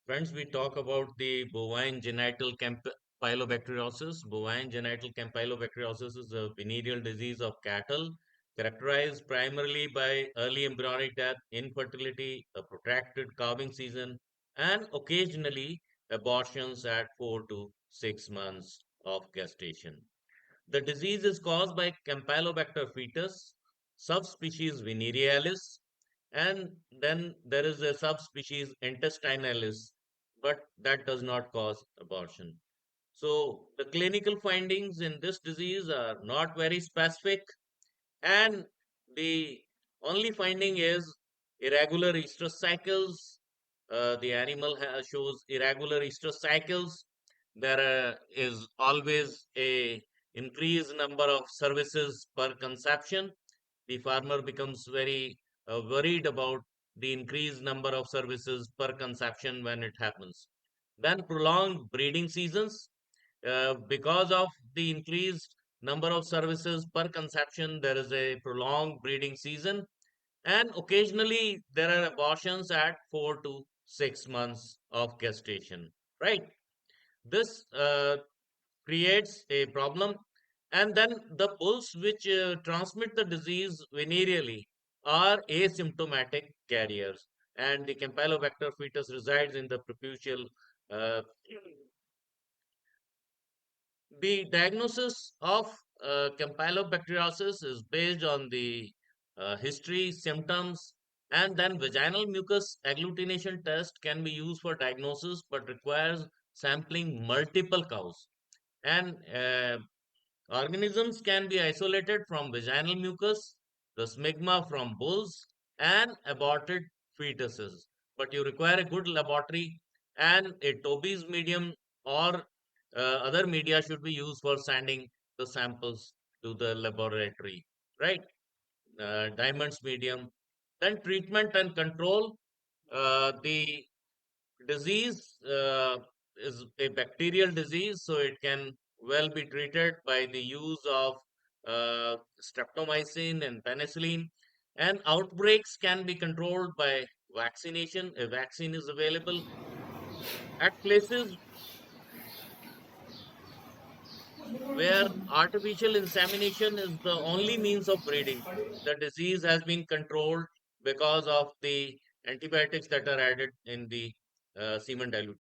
Friends, we talk about the bovine genital campylobacteriosis. Bovine genital campylobacteriosis is a venereal disease of cattle characterized primarily by early embryonic death, infertility, a protracted calving season, and occasionally abortions at 4 to 6 months of gestation. The disease is caused by Campylobacter fetus, subspecies venerealis, and then there is a subspecies intestinalis, but that does not cause abortion. So the clinical findings in this disease are not very specific, and the only finding is irregular estrous cycles. The animal shows irregular estrous cycles. There is always a increased number of services per conception. The farmer becomes very worried about the increased number of services per conception when it happens. Then prolonged breeding seasons. Because of the increased number of services per conception, there is a prolonged breeding season, and occasionally there are abortions at 4 to 6 months of gestation. Right? This creates a problem, and then the bulls which transmit the disease venereally are asymptomatic carriers, and the Campylobacter fetus resides in the preputial. Uh, the diagnosis of Campylobacteriosis is based on the history, symptoms, and then vaginal mucus agglutination test can be used for diagnosis, but requires sampling multiple cows. And organisms can be isolated from vaginal mucus, the smegma from bulls, and aborted fetuses. But you require a good laboratory, and a Toby's medium or other media should be used for sending the samples to the laboratory, right? Diamonds medium. Then treatment and control. The disease is a bacterial disease, so it can well be treated by the use of streptomycin and penicillin. And outbreaks can be controlled by vaccination. A vaccine is available at places where artificial insemination is the only means of breeding. The disease has been controlled because of the antibiotics that are added in the semen dilute.